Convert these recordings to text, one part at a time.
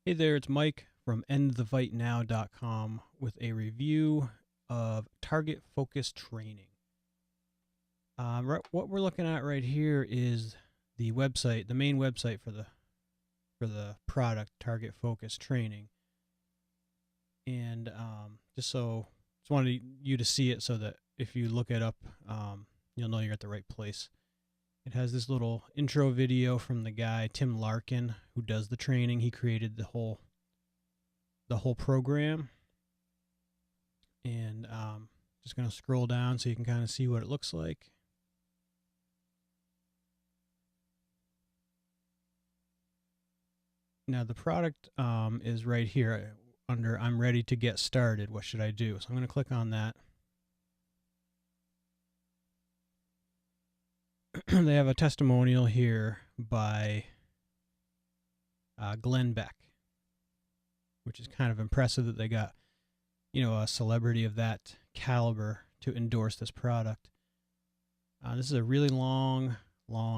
Hey there, it's Mike from endthefightnow.com with a review of Target Focus Training. What we're looking at right here is the website, the main website for the product Target Focus Training, and just wanted you to see it so that if you look it up, you'll know you're at the right place. It has this little intro video from the guy Tim Larkin who does the training. He created the whole program, and just going to scroll down so you can kind of see what it looks like. Now the product is right here under I'm ready to get started. What should I do? So I'm going to click on that. They have a testimonial here by Glenn Beck, which is kind of impressive that they got, a celebrity of that caliber to endorse this product. This is a really long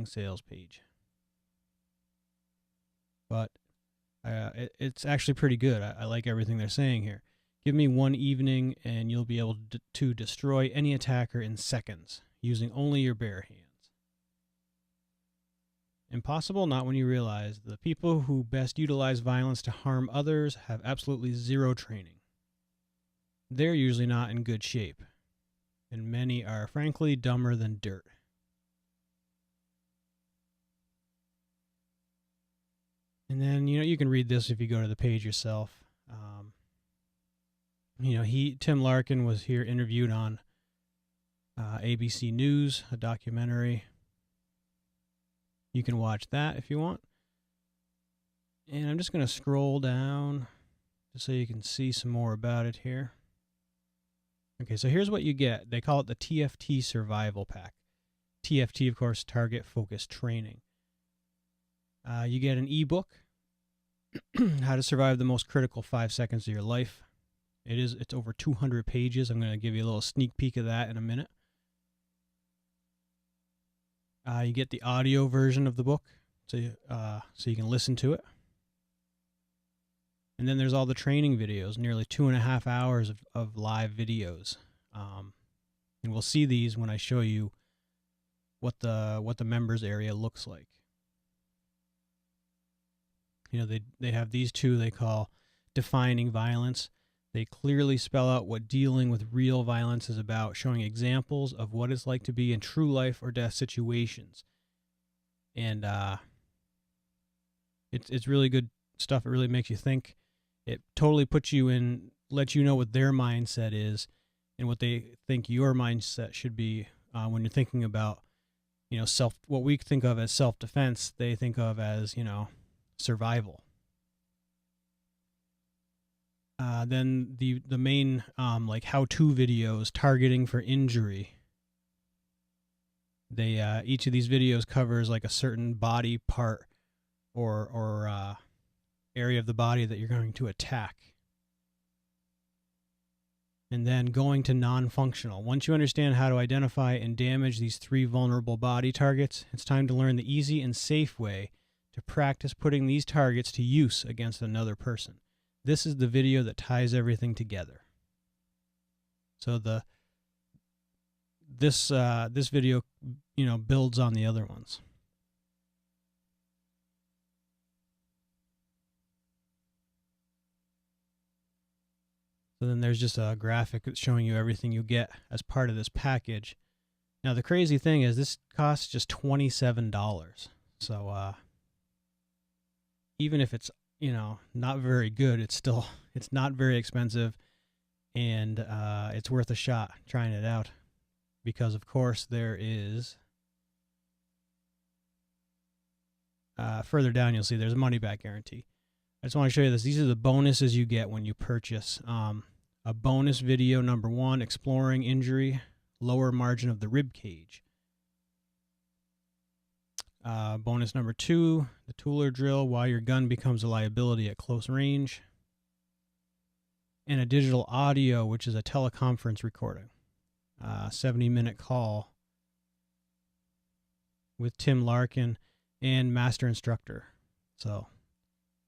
sales page, but it's actually pretty good. I like everything they're saying here. Give me one evening and you'll be able to destroy any attacker in seconds using only your bare hands. Impossible? Not when you realize the people who best utilize violence to harm others have absolutely zero training. They're usually not in good shape, and many are frankly dumber than dirt. And then, you can read this if you go to the page yourself. Tim Larkin was here interviewed on ABC News, a documentary. You can watch that if you want. And I'm just going to scroll down just so you can see some more about it here. Okay, so here's what you get. They call it the TFT Survival Pack. TFT, of course, Target Focus Training. You get an ebook, How to Survive the Most Critical 5 Seconds of Your Life. It's over 200 pages. I'm going to give you a little sneak peek of that in a minute. You get the audio version of the book, so you can listen to it. And then there's all the training videos, nearly 2.5 hours of live videos. And we'll see these when I show you what the members area looks like. They have these two they call defining violence. They clearly spell out what dealing with real violence is about, showing examples of what it's like to be in true life or death situations. And it's really good stuff. It really makes you think. It totally puts you in, lets you know what their mindset is and what they think your mindset should be when you're thinking about, what we think of as self-defense, they think of as, survival. Then the main how-to videos, targeting for injury. They each of these videos covers like a certain body part or area of the body that you're going to attack. And then going to non-functional. Once you understand how to identify and damage these 3 vulnerable body targets, it's time to learn the easy and safe way to practice putting these targets to use against another person. This is the video that ties everything together. So this video, builds on the other ones. So then there's just a graphic showing you everything you get as part of this package. Now the crazy thing is this costs just $27. So even if it's not very good, it's not very expensive, and it's worth a shot trying it out, because of course there is further down you'll see there's a money back guarantee. I just want to show you this. These are the bonuses you get when you purchase. A bonus video number 1, exploring injury, lower margin of the rib cage. Bonus number 2, the tooler drill, why your gun becomes a liability at close range. And a digital audio, which is a teleconference recording. 70-minute call with Tim Larkin and master instructor. So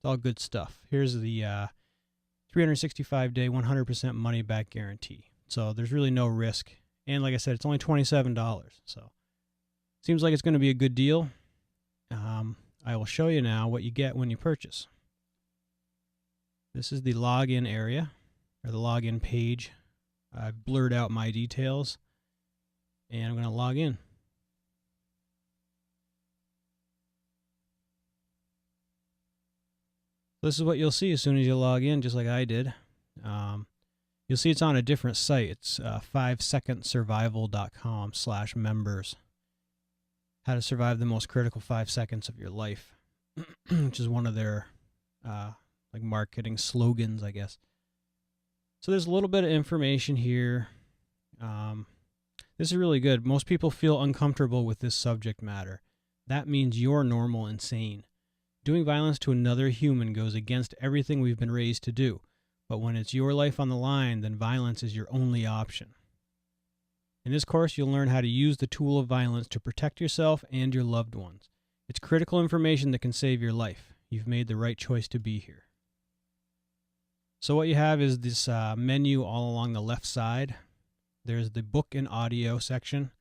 It's all good stuff. Here's the 365-day, 100% money-back guarantee. So there's really no risk. And like I said, it's only $27. So seems like it's going to be a good deal. I will show you now what you get when you purchase. This is the login area, or the login page. I've blurred out my details, and I'm going to log in. This is what you'll see as soon as you log in, just like I did. You'll see it's on a different site. It's 5secondsurvival.com/members. How to survive the most critical 5 seconds of your life, which is one of their like marketing slogans, I guess. So there's a little bit of information here. This is really good. Most people feel uncomfortable with this subject matter. That means you're normal and sane. Doing violence to another human goes against everything we've been raised to do. But when it's your life on the line, then violence is your only option. In this course, you'll learn how to use the tool of violence to protect yourself and your loved ones. It's critical information that can save your life. You've made the right choice to be here. So what you have is this menu all along the left side. There's the book and audio section,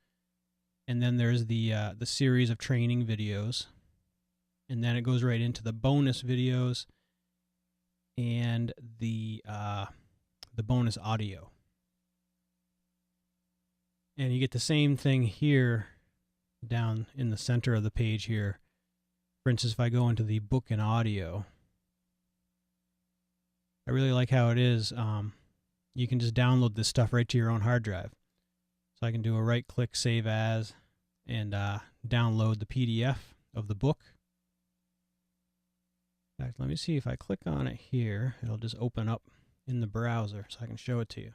and then there's the series of training videos, and then it goes right into the bonus videos and the bonus audio. And you get the same thing here down in the center of the page here. For instance, if I go into the book and audio, I really like how it is. You can just download this stuff right to your own hard drive. So I can do a right-click Save As and download the PDF of the book. In fact, let me see if I click on it here. It'll just open up in the browser so I can show it to you.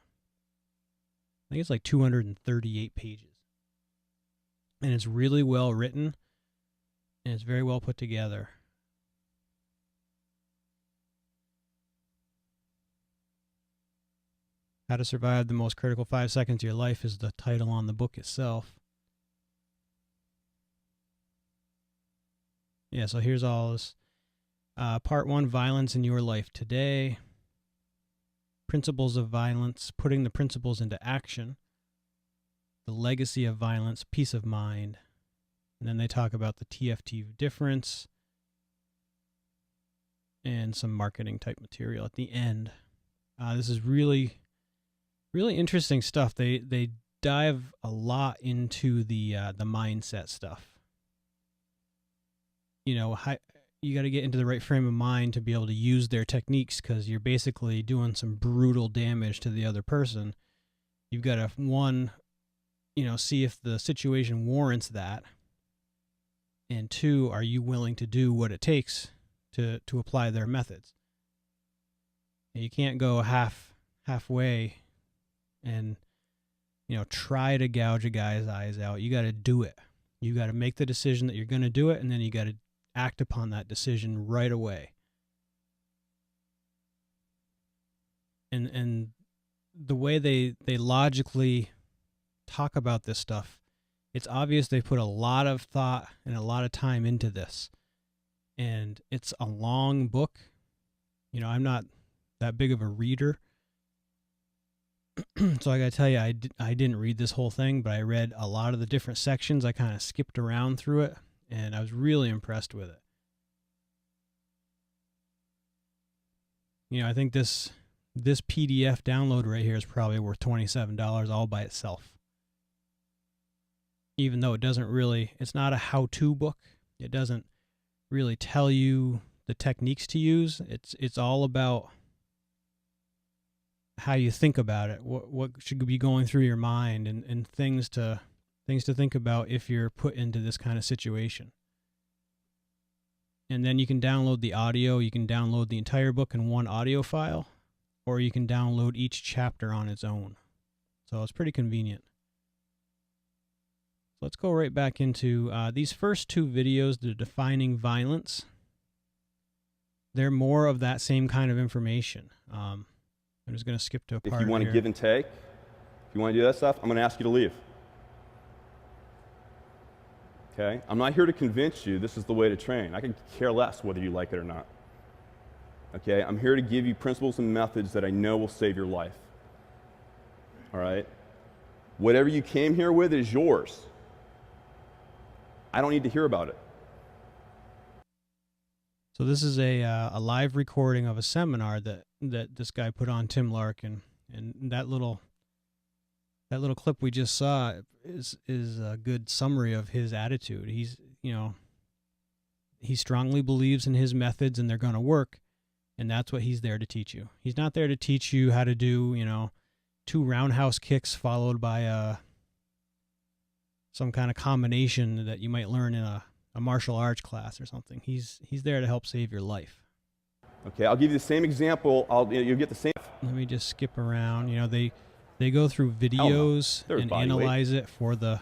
I think it's like 238 pages. And it's really well written, and it's very well put together. How to Survive the Most Critical 5 Seconds of Your Life is the title on the book itself. Yeah, so here's all this. Part 1, Violence in Your Life Today. Principles of Violence, Putting the Principles into Action. The Legacy of Violence, Peace of Mind. And then they talk about the TFT difference and some marketing type material at the end. This is really interesting stuff. They dive a lot into the mindset stuff. You know, you got to get into the right frame of mind to be able to use their techniques, because you're basically doing some brutal damage to the other person. You've got to, one, see if the situation warrants that, and two, are you willing to do what it takes to apply their methods? And you can't go halfway and try to gouge a guy's eyes out. You got to do it. You got to make the decision that you're going to do it, and then you got to act upon that decision right away. And the way they logically talk about this stuff, it's obvious they put a lot of thought and a lot of time into this. And it's a long book. I'm not that big of a reader, so I gotta tell you, I didn't read this whole thing, but I read a lot of the different sections. I kind of skipped around through it, and I was really impressed with it. I think this PDF download right here is probably worth $27 all by itself. Even though it's not a how-to book. It doesn't really tell you the techniques to use. It's all about how you think about it, what should be going through your mind, and things to think about if you're put into this kind of situation. And then you can download the audio. You can download the entire book in one audio file, or you can download each chapter on its own. So it's pretty convenient. So let's go right back into these first two videos, the Defining Violence. They're more of that same kind of information. I'm just going to skip to a part. If you want to give and take, if you want to do that stuff, I'm going to ask you to leave. Okay? I'm not here to convince you this is the way to train. I could care less whether you like it or not. Okay? I'm here to give you principles and methods that I know will save your life. All right? Whatever you came here with is yours. I don't need to hear about it. So this is a live recording of a seminar that this guy put on, Tim Larkin, and that little clip we just saw is a good summary of his attitude. He strongly believes in his methods and they're going to work, and that's what he's there to teach you. He's not there to teach you how to do, 2 roundhouse kicks followed by some kind of combination that you might learn in a martial arts class or something. He's there to help save your life. Okay, I'll give you the same example. You'll get the same. Let me just skip around. They go through videos and analyze it for the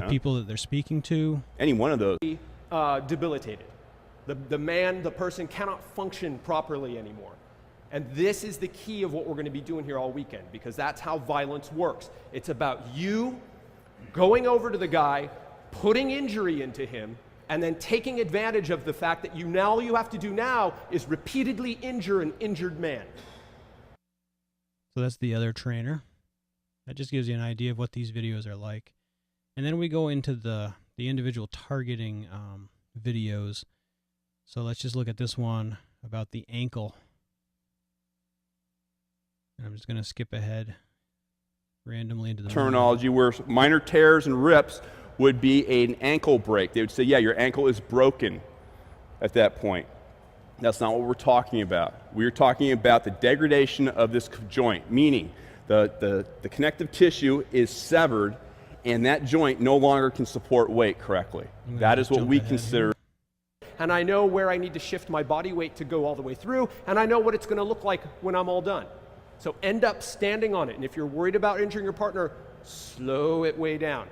people that they're speaking to. Any one of those. Debilitated. The person cannot function properly anymore. And this is the key of what we're going to be doing here all weekend, because that's how violence works. It's about you going over to the guy, putting injury into him, and then taking advantage of the fact that all you have to do now is repeatedly injure an injured man. So that's the other trainer. That just gives you an idea of what these videos are like. And then we go into the individual targeting videos. So let's just look at this one about the ankle. And I'm just going to skip ahead randomly into the terminology where minor tears and rips would be an ankle break. They would say, yeah, your ankle is broken at that point. That's not what we're talking about. We're talking about the degradation of this joint, meaning the connective tissue is severed and that joint no longer can support weight correctly. That is what we consider. And I know where I need to shift my body weight to go all the way through, and I know what it's going to look like when I'm all done. So end up standing on it. And if you're worried about injuring your partner, slow it way down.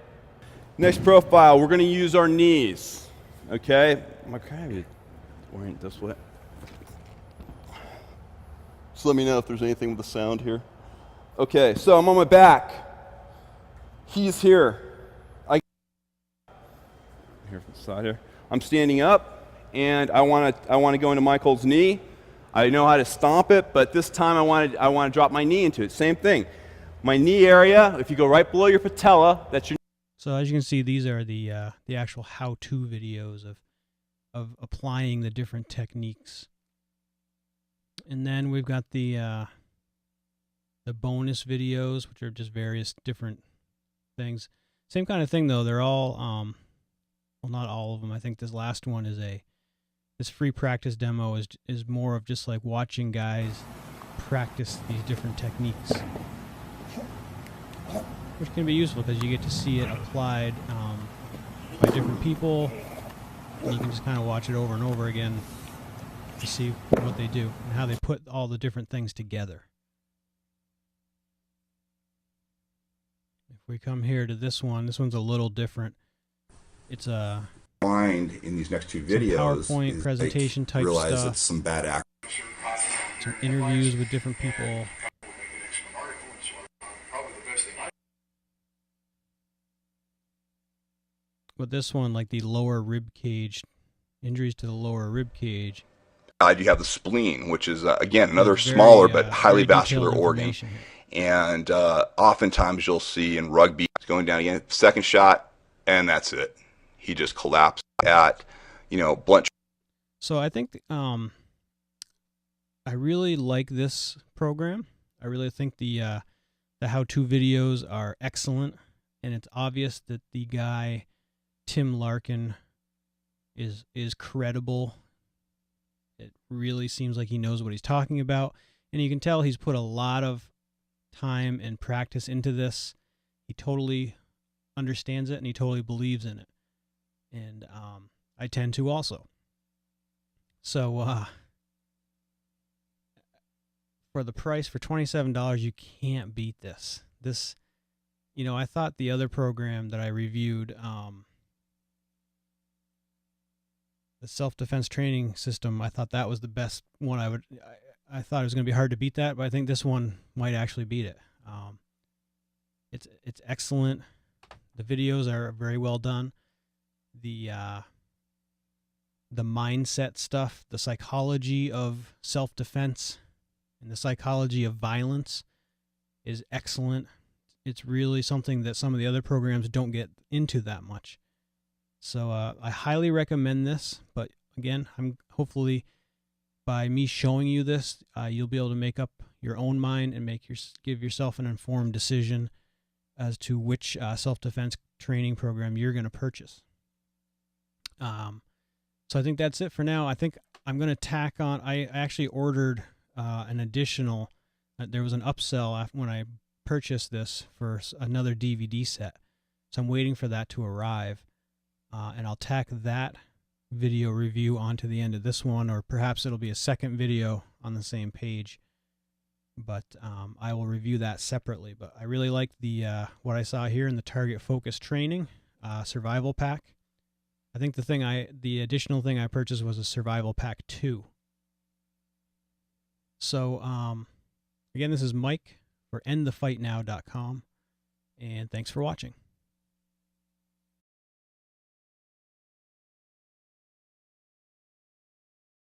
Next profile, we're going to use our knees. Okay? I'm kind of orient this way. Just let me know if there's anything with the sound here. Okay, so I'm on my back. He's here. Here from the side here. I'm standing up, and I want to go into Michael's knee. I know how to stomp it, but this time I want to drop my knee into it. Same thing. My knee area, if you go right below your patella, that's your. So as you can see, these are the actual how-to videos of applying the different techniques. And then we've got the bonus videos, which are just various different things. Same kind of thing though. They're all well, not all of them. I think this last one is this free practice demo is more of just like watching guys practice these different techniques, which can be useful because you get to see it applied by different people, and you can just kind of watch it over and over again to see what they do and how they put all the different things together. If we come here to this one's a little different. It's a find in these next 2 videos PowerPoint presentation type realize stuff. it's some bad act. Some interviews with different people. But this one, like the lower rib cage, injuries to the lower rib cage. You have the spleen, which is, again, another smaller but highly vascular organ. And oftentimes you'll see in rugby, it's going down again, second shot, and that's it. He just collapsed at, blunt. So I think I really like this program. I really think the how-to videos are excellent, and it's obvious that the guy Tim Larkin is credible. It really seems like he knows what he's talking about, and you can tell he's put a lot of time and practice into this. He totally understands it, and he totally believes in it. And I tend to also. So for the price, for $27, you can't beat this. This, I thought the other program that I reviewed, the self-defense training system, I thought that was the best one. I thought it was going to be hard to beat that, but I think this one might actually beat it. It's excellent. The videos are very well done. The the mindset stuff, the psychology of self-defense, and the psychology of violence is excellent. It's really something that some of the other programs don't get into that much. So I highly recommend this. But again, I'm hopefully by me showing you this, you'll be able to make up your own mind and give yourself an informed decision as to which self-defense training program you're going to purchase. So I think that's it for now. I think I'm going to tack on. I actually ordered an additional. There was an upsell when I purchased this for another DVD set. So I'm waiting for that to arrive, and I'll tack that video review onto the end of this one, or perhaps it'll be a second video on the same page. But I will review that separately. But I really like the what I saw here in the Target Focus Training Survival Pack. I think the additional thing I purchased was a Survival Pack 2. So again, this is Mike for EndTheFightNow.com, and thanks for watching.